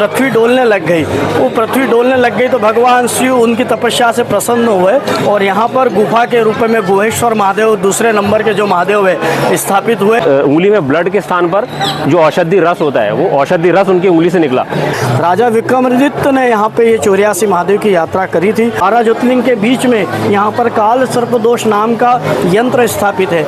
पृथ्वी डोलने लग गई। वो पृथ्वी डोलने लग गई तो भगवान शिव उनकी तपस्या से प्रसन्न हुए और यहाँ पर गुफा के रूप में गुहेश्वर महादेव दूसरे नंबर के जो महादेव है स्थापित हुए। उंगली में ब्लड के स्थान पर जो औषधि रस होता है वो औषधि रस उनकी उंगली से निकला। राजा विक्रमादित्य ने यहाँ पे ये 84 महादेव की यात्रा करी थी। 12 ज्योतिर्लिंग के बीच में यहाँ पर काल सर्पदोष नाम का यंत्र स्थापित है।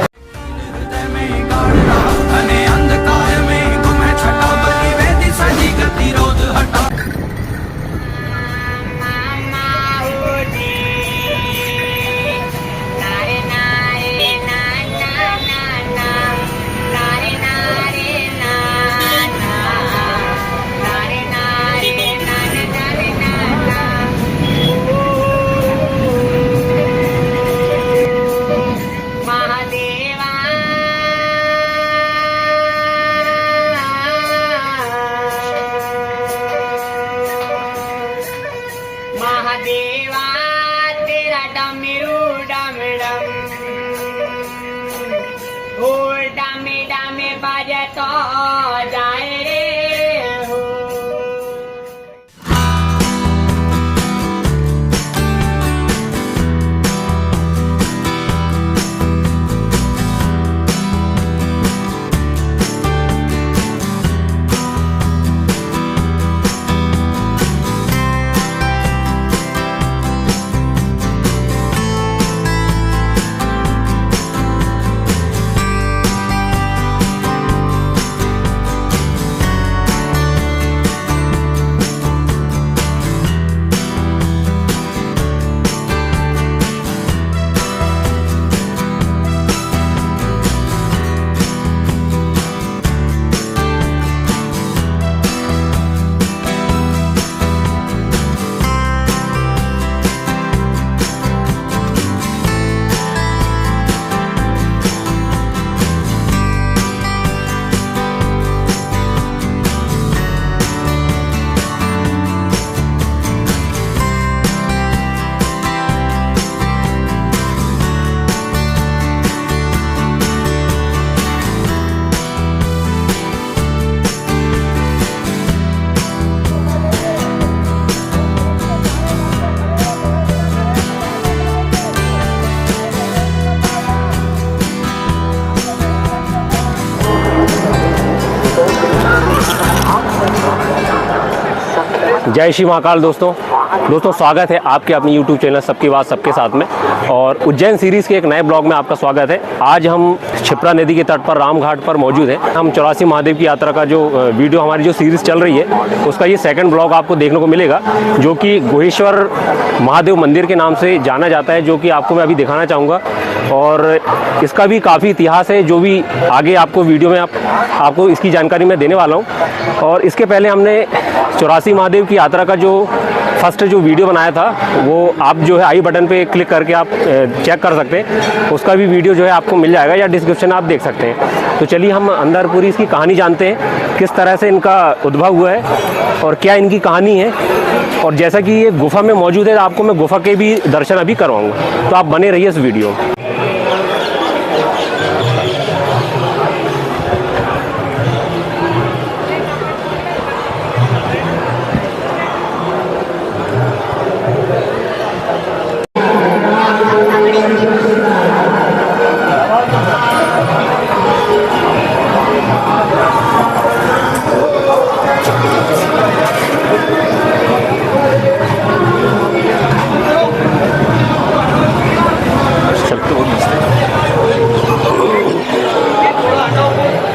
महादेवा तेरा डमरू डम डम, हो डमे डमे बजतो जाए रे हो। जय श्री महाकाल। दोस्तों स्वागत है आपके अपनी YouTube चैनल सबकी बात सबके साथ में, और उज्जैन सीरीज़ के एक नए ब्लॉग में आपका स्वागत है। आज हम क्षिप्रा नदी के तट पर रामघाट पर मौजूद हैं। हम 84 महादेव की यात्रा का जो वीडियो हमारी जो सीरीज़ चल रही है उसका ये सेकंड ब्लॉग आपको देखने को मिलेगा, जो कि गुहेश्वर महादेव मंदिर के नाम से जाना जाता है, जो कि आपको मैं अभी दिखाना चाहूँगा। और इसका भी काफ़ी इतिहास है, जो भी आगे आपको वीडियो में आपको इसकी जानकारी मैं देने वाला हूँ। और इसके पहले हमने 84 महादेव की यात्रा का जो फर्स्ट जो वीडियो बनाया था वो आप जो है आई बटन पे क्लिक करके आप चेक कर सकते हैं। उसका भी वीडियो जो है आपको मिल जाएगा या डिस्क्रिप्शन आप देख सकते हैं। तो चलिए हम अंदर पूरी इसकी कहानी जानते हैं, किस तरह से इनका उद्भव हुआ है और क्या इनकी कहानी है। और जैसा कि ये गुफा में मौजूद है तो आपको मैं गुफा के भी दर्शन अभी करवाऊँगा, तो आप बने रहिए इस वीडियो में।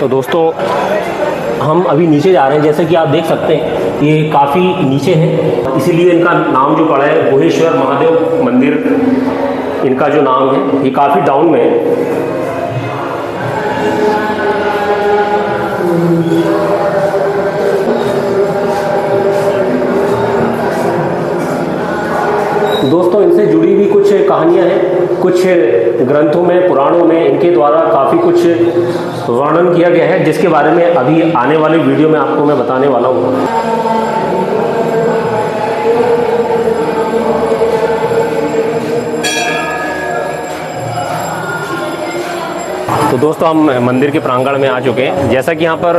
तो दोस्तों हम अभी नीचे जा रहे हैं, जैसे कि आप देख सकते हैं ये काफ़ी नीचे है, इसीलिए इनका नाम जो पड़ा है गुहेश्वर महादेव मंदिर, इनका जो नाम है ये काफ़ी डाउन में है। दोस्तों इनसे जुड़ी भी कुछ कहानियां हैं, कुछ ग्रंथों में पुराणों में इनके द्वारा काफ़ी कुछ वर्णन किया गया है, जिसके बारे में अभी आने वाले वीडियो में आपको मैं बताने वाला हूँ। तो दोस्तों हम मंदिर के प्रांगण में आ चुके हैं। जैसा कि यहाँ पर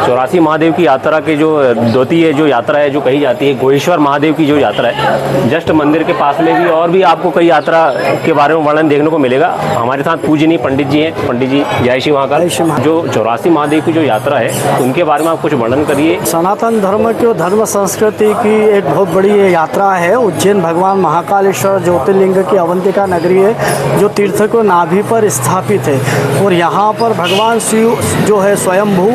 84 महादेव की यात्रा के जो द्वितीय जो यात्रा है जो कही जाती है, गोहेश्वर महादेव की जो यात्रा है, जस्ट मंदिर के पास में भी और भी आपको कई यात्रा के बारे में वर्णन देखने को मिलेगा। हमारे साथ पूजनीय पंडित जी हैं। पंडित जी जय श्री महाकाल। जो 84 महादेव की जो यात्रा है उनके बारे में आप कुछ वर्णन करिए। सनातन धर्म की धर्म संस्कृति की एक बहुत बड़ी ये यात्रा है। उज्जैन भगवान महाकालेश्वर ज्योतिर्लिंग की अवंतिका नगरी है जो तीर्थ को नाभि पर स्थापित है और यहाँ पर भगवान शिव जो है स्वयंभू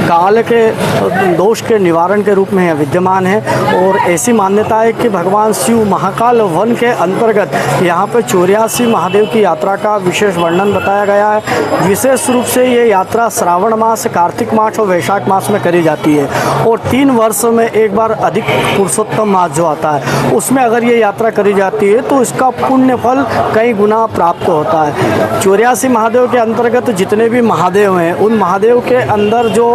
काल के दोष के निवारण के रूप में विद्यमान है। और ऐसी मान्यता है कि भगवान शिव महाकाल वन के अंतर्गत यहाँ पर 84 महादेव की यात्रा का विशेष वर्णन बताया गया है। विशेष रूप से ये यात्रा श्रावण मास, कार्तिक मास और वैशाख मास में करी जाती है और 3 वर्ष में एक बार अधिक पुरुषोत्तम मास जो आता है उसमें अगर ये यात्रा करी जाती है तो इसका पुण्य फल कई गुना प्राप्त होता है। 84 महादेव के अंतर्गत जितने भी महादेव हैं उन महादेव के अंदर जो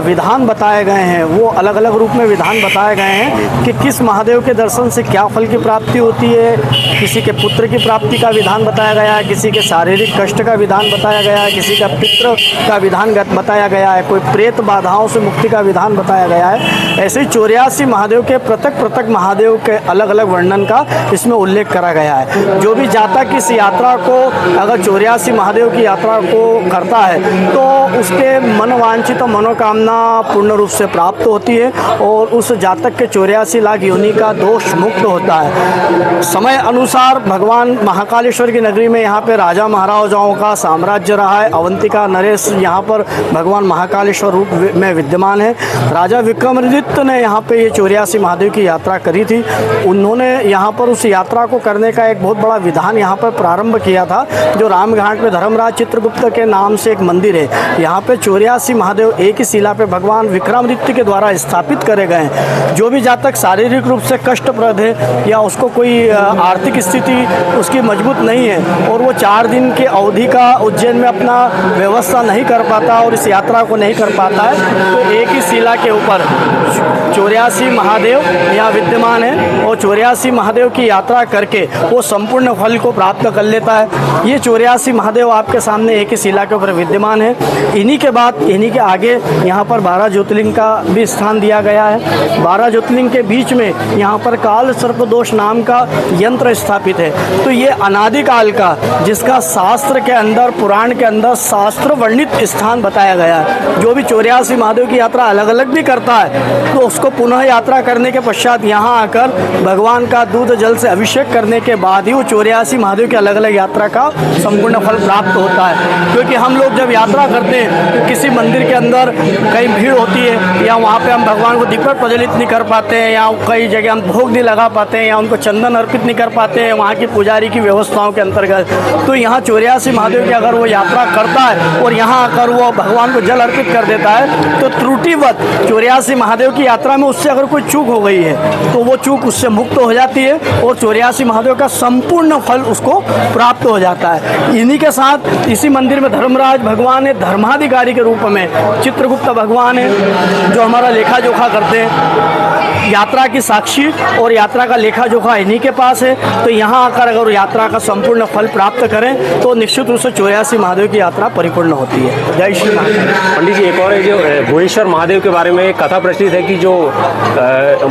विधान बताए गए हैं वो अलग अलग रूप में विधान बताए गए हैं कि किस महादेव के दर्शन से क्या फल की प्राप्ति होती है। किसी के पुत्र की प्राप्ति का विधान बताया गया है, किसी के शारीरिक कष्ट का विधान बताया गया है, किसी का पितृ का विधान बताया गया है, कोई प्रेत बाधाओं से मुक्ति का विधान बताया गया है। ऐसे 84 महादेव के पृथक महादेव के अलग अलग वर्णन का इसमें उल्लेख करा गया है। जो भी जातक इस यात्रा को अगर 84 महादेव की यात्रा को करता है तो उसके मनोवांछित मनोकामना पूर्ण रूप से प्राप्त होती है और उस जातक के 84 लाख योनि का दोष मुक्त होता है। समय अनुसार भगवान महाकालेश्वर की नगरी में यहाँ पे राजा महाराजाओं का साम्राज्य रहा है। अवंतिका नरेश यहाँ पर भगवान महाकालेश्वर रूप में विद्यमान है। राजा विक्रमादित्य ने यहाँ पे ये 84 महादेव की यात्रा करी थी। उन्होंने यहाँ पर उस यात्रा को करने का एक बहुत बड़ा विधान यहाँ पर प्रारंभ किया था। जो रामघाट में धर्मराज चित्रगुप्त के नाम से एक मंदिर है, यहाँ पे 84 महादेव एक ही शिला पे भगवान विक्रमादित्य के द्वारा स्थापित करे गए हैं। जो भी जातक शारीरिक रूप से कष्टप्रद है या उसको कोई आर्थिक स्थिति उसकी मजबूत नहीं है और वो 4 दिन की अवधि का उज्जैन में अपना व्यवस्था नहीं कर पाता और इस यात्रा को नहीं कर पाता है तो एक ही शिला के ऊपर 84 महादेव यहाँ विद्यमान है और 84 महादेव की यात्रा करके वो संपूर्ण फल को प्राप्त कर लेता है। ये 84 महादेव आपके सामने एक ही शिला के ऊपर विद्यमान है। इन्हीं के बाद इन्हीं के आगे यहाँ पर 12 ज्योतिर्लिंग का भी स्थान दिया गया है। 12 ज्योतिर्लिंग के बीच में यहाँ पर काल सर्पदोष नाम का यंत्र स्थापित है। तो ये अनादिकाल का जिसका शास्त्र के अंदर, पुराण के अंदर शास्त्र वर्णित स्थान बताया गया है। जो भी 84 महादेव की यात्रा अलग अलग भी करता है तो उसको पुनः यात्रा करने के पश्चात यहाँ आकर भगवान का दूध जल से अभिषेक करने के बाद ही वो 84 महादेव की अलग अलग यात्रा का संपूर्ण फल प्राप्त होता है। क्योंकि हम लोग जब यात्रा करते हैं तो किसी मंदिर के अंदर कहीं भीड़ होती है या वहाँ पे हम भगवान को दीपक प्रज्वलित नहीं कर पाते हैं या कई जगह हम भोग नहीं लगा पाते हैं या उनको चंदन अर्पित नहीं कर पाते हैं वहाँ की पुजारी की व्यवस्थाओं के अंतर्गत। तो यहाँ 84 महादेव की अगर वो यात्रा करता है और यहाँ आकर वो भगवान को जल अर्पित कर देता है तो त्रुटिवत 84 महादेव की यात्रा में उससे अगर कोई चूक हो गई है तो वो चूक उससे मुक्त हो जाती है और 84 महादेव का संपूर्ण फल उसको प्राप्त हो जाता है। इन्हीं के साथ इसी मंदिर में धर्मराज भगवान है, धर्माधिकारी के रूप में चित्रगुप्त भगवान है जो हमारा लेखा जोखा करते हैं। यात्रा की साक्षी और यात्रा का लेखा जोखा इन्हीं के पास है। तो यहाँ आकर अगर यात्रा का संपूर्ण फल प्राप्त करें तो निश्चित रूप से 84 महादेव की यात्रा परिपूर्ण होती है। जय श्री महाकाल। पंडित जी एक और है जो गोहेश्वर महादेव के बारे में कथा प्रचलित है कि जो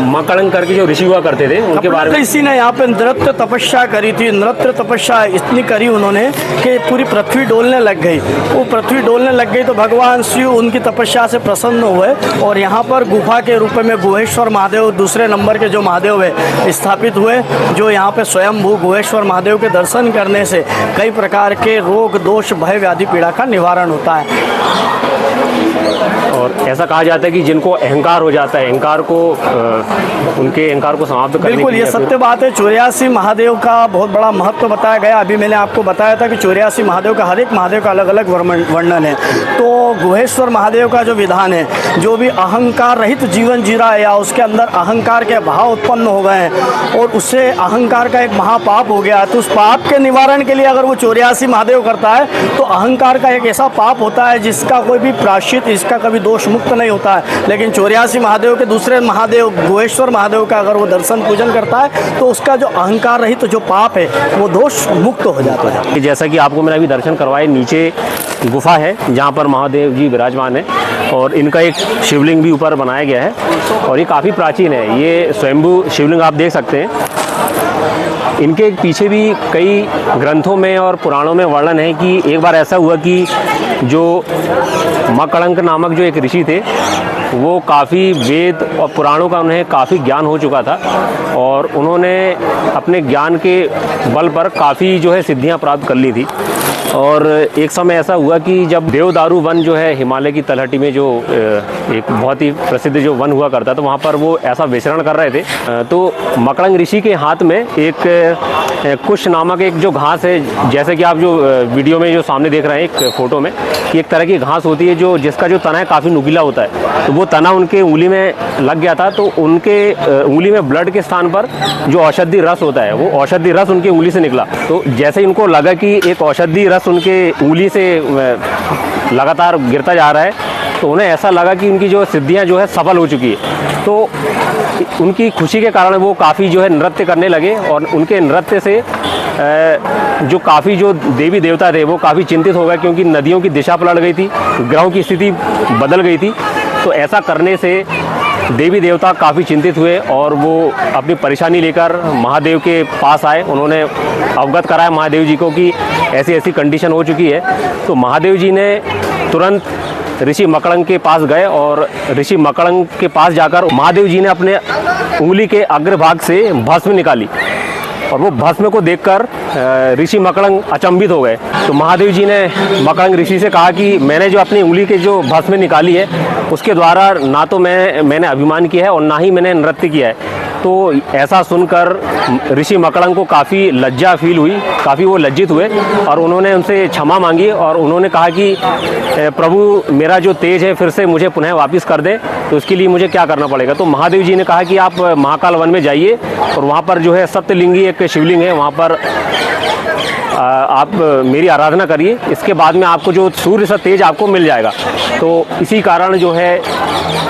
मकड़ंग करके जो ऋषि हुआ करते थे उनके बारे में इसी ने यहाँ पे नृत्य तपस्या करी थी। नृत्य तपस्या इतनी करी उन्होंने कि पूरी पृथ्वी डोलने लग गई। वो पृथ्वी डोलने लग गई तो भगवान शिव उनकी तपस्या से प्रसन्न हुए और यहाँ पर गुफा के रूप में गोहेश्वर महादेव दूसरे नंबर के जो महादेव है स्थापित हुए। जो यहाँ पे स्वयंभू गोहेश्वर महादेव के दर्शन करने से कई प्रकार के रोग, दोष, भय, व्याधि, पीड़ा का निवारण होता है। और ऐसा कहा जाता है कि जिनको अहंकार हो जाता है, अहंकार को उनके अहंकार को समाप्त करने बिल्कुल ये सत्य बात है। 84 महादेव का बहुत बड़ा महत्व बताया गया। अभी मैंने आपको बताया था कि 84 महादेव का हर एक महादेव का अलग अलग वर्णन है। तो गोहेश्वर महादेव का जो विधान है, जो भी अहंकार रहित जीवन जी रहा है या उसके अंदर अहंकार के भाव उत्पन्न हो गए हैं और उससे अहंकार का एक महापाप हो गया, तो उस पाप के निवारण के लिए अगर वो 84 महादेव करता है तो अहंकार का एक ऐसा पाप होता है जिसका कोई भी प्रायश्चित, इसका कभी दोष मुक्त नहीं होता है। लेकिन 84 महादेव के दूसरे महादेव गोहेश्वर महादेव का अगर वो दर्शन पूजन करता है तो उसका जो अहंकार रहित जो पाप है वो दोष मुक्त हो जाता है। जैसा कि आपको मैंने अभी दर्शन करवाए, नीचे गुफा है जहाँ पर महादेव जी विराजमान है और इनका एक शिवलिंग भी ऊपर बनाया गया है और ये काफ़ी प्राचीन है। ये स्वयंभू शिवलिंग आप देख सकते हैं। इनके पीछे भी कई ग्रंथों में और पुराणों में वर्णन है कि एक बार ऐसा हुआ कि जो मकड़ंक नामक जो एक ऋषि थे वो काफ़ी वेद और पुराणों का उन्हें काफ़ी ज्ञान हो चुका था और उन्होंने अपने ज्ञान के बल पर काफ़ी जो है सिद्धियां प्राप्त कर ली थी। और एक समय ऐसा हुआ कि जब देवदारू वन जो है हिमालय की तलहटी में जो एक बहुत ही प्रसिद्ध जो वन हुआ करता तो वहाँ पर वो ऐसा विचरण कर रहे थे तो मकड़ंग ऋषि के हाथ में एक कुश नामक एक जो घास है, जैसे कि आप जो वीडियो में जो सामने देख रहे हैं एक फ़ोटो में कि एक तरह की घास होती है जो जिसका जो तना है काफ़ी नुकीला होता है, तो वो तना उनके उंगली में लग गया था। तो उनके उंगली में ब्लड के स्थान पर जो औषधि रस होता है वो औषधि रस उनकी उंगली से निकला। तो जैसे ही उनको लगा कि एक औषधि रस उनके उंगली से लगातार गिरता जा रहा है तो उन्हें ऐसा लगा कि उनकी जो सिद्धियां जो है सफल हो चुकी है। तो उनकी खुशी के कारण वो काफ़ी जो है नृत्य करने लगे और उनके नृत्य से जो काफ़ी जो देवी देवता थे वो काफ़ी चिंतित हो गए क्योंकि नदियों की दिशा पलट गई थी, ग्रहों की स्थिति बदल गई थी। तो ऐसा करने से देवी देवता काफ़ी चिंतित हुए और वो अपनी परेशानी लेकर महादेव के पास आए। उन्होंने अवगत कराया महादेव जी को कि ऐसी ऐसी कंडीशन हो चुकी है। तो महादेव जी ने तुरंत ऋषि मकड़ंग के पास गए और ऋषि मकड़ंग के पास जाकर महादेव जी ने अपने उंगली के अग्रभाग से भस्म निकाली और वो भस्म को देखकर ऋषि मकड़ंग अचंभित हो गए। तो महादेव जी ने मकड़ंग ऋषि से कहा कि मैंने जो अपनी उंगली के जो भस्म निकाली है उसके द्वारा ना तो मैंने अभिमान किया है और ना ही मैंने नृत्य किया है। तो ऐसा सुनकर ऋषि मकड़ंग को काफ़ी लज्जा फील हुई, काफ़ी वो लज्जित हुए और उन्होंने उनसे क्षमा मांगी और उन्होंने कहा कि प्रभु मेरा जो तेज है फिर से मुझे पुनः वापस कर दें, तो इसके लिए मुझे क्या करना पड़ेगा। तो महादेव जी ने कहा कि आप महाकाल वन में जाइए और वहाँ पर जो है सप्तलिंगी एक शिवलिंग है, वहाँ पर आप मेरी आराधना करिए, इसके बाद में आपको जो सूर्य सा तेज आपको मिल जाएगा। तो इसी कारण जो है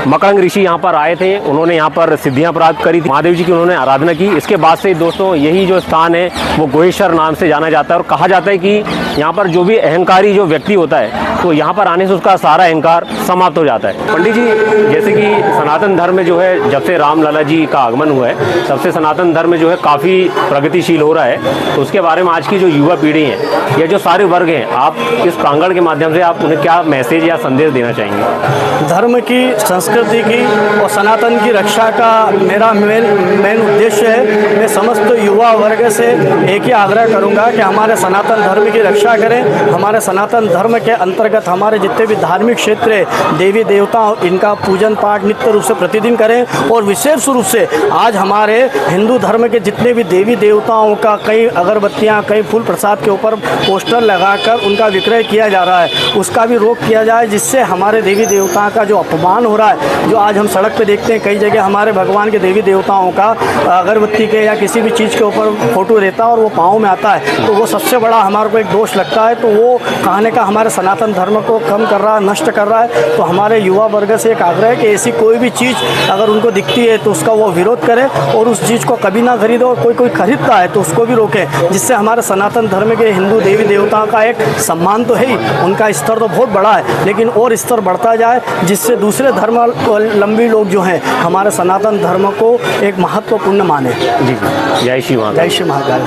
मकड़ंग ऋषि यहाँ पर आए थे, उन्होंने यहाँ पर सिद्धियाँ प्राप्त करी थी, महादेव जी की उन्होंने आराधना की। इसके बाद से दोस्तों यही जो स्थान है वो गोहेश्वर नाम से जाना जाता है और कहा जाता है कि यहाँ पर जो भी अहंकारी जो व्यक्ति होता है तो यहाँ पर आने से उसका सारा अहंकार समाप्त हो जाता है। पंडित जी, जैसे कि सनातन धर्म में जो है जब से राम लला जी का आगमन हुआ है तब से सनातन धर्म में जो है काफ़ी प्रगतिशील हो रहा है, तो उसके बारे में आज की जो युवा पीढ़ी है या जो सारे वर्ग हैं, आप इस प्रांगण के माध्यम से आप उन्हें क्या मैसेज या संदेश देना चाहेंगे? धर्म की, संस्कृति की और सनातन की रक्षा का मेरा मेन उद्देश्य है। मैं समस्त युवा वर्ग से एक ही आग्रह करूंगा कि हमारे सनातन धर्म की रक्षा करें। हमारे सनातन धर्म के अंतर्गत हमारे जितने भी धार्मिक क्षेत्र है, देवी देवता, इनका पूजन पाठ नित्य रूप से प्रतिदिन करें और विशेष रूप से आज हमारे हिंदू धर्म के जितने भी देवी देवताओं का कई अगरबत्तियाँ, कई फूल प्रसाद के ऊपर पोस्टर लगाकर उनका विक्रय किया जा रहा है, उसका भी रोक किया जाए, जिससे हमारे देवी देवताओं का जो अपमान हो रहा है, जो आज हम सड़क पे देखते हैं कई जगह हमारे भगवान के देवी देवताओं का अगरबत्ती के या किसी भी चीज़ के ऊपर फोटो रहता है और वो पाँव में आता है, तो वो सबसे बड़ा हमारे को एक दोष लगता है। तो वो कहने का हमारे सनातन धर्म को कम कर रहा है, नष्ट कर रहा है। तो हमारे युवा वर्ग से एक आग्रह है कि ऐसी कोई भी चीज़ अगर उनको दिखती है तो उसका वो विरोध करें और उस चीज़ को कभी ना खरीदो और कोई खरीदता है तो उसको भी रोकें, जिससे हमारे सनातन धर्म के हिंदू देवी देवताओं का एक सम्मान तो है ही, उनका स्तर तो बहुत बड़ा है, लेकिन और स्तर बढ़ता जाए जिससे दूसरे धर्मावलंबी लोग जो हैं हमारे सनातन धर्म को एक महत्वपूर्ण माने। जी, जय श्री महाकाल। जय श्री महाकाल।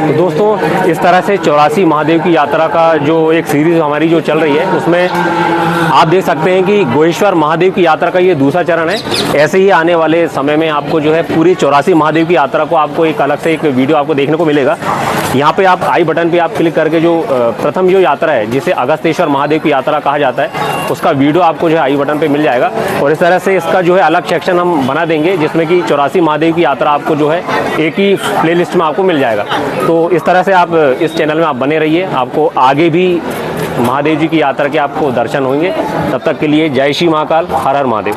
तो दोस्तों, इस तरह से 84 महादेव की यात्रा का जो एक सीरीज़ हमारी जो चल रही है उसमें आप देख सकते हैं कि गोहेश्वर महादेव की यात्रा का ये दूसरा चरण है। ऐसे ही आने वाले समय में आपको जो है पूरी 84 महादेव की यात्रा को आपको एक अलग से एक वीडियो आपको देखने को मिलेगा। यहाँ पे आप आई बटन पे आप क्लिक करके जो प्रथम जो यात्रा है जिसे अगस्तेश्वर महादेव की यात्रा कहा जाता है उसका वीडियो आपको जो है आई बटन पे मिल जाएगा और इस तरह से इसका जो है अलग सेक्शन हम बना देंगे जिसमें कि 84 महादेव की यात्रा आपको जो है एक ही प्लेलिस्ट में आपको मिल जाएगा। तो इस तरह से आप इस चैनल में आप बने रहिए, आपको आगे भी महादेव जी की यात्रा के आपको दर्शन होंगे। तब तक के लिए जय श्री महाकाल, हर हर महादेव।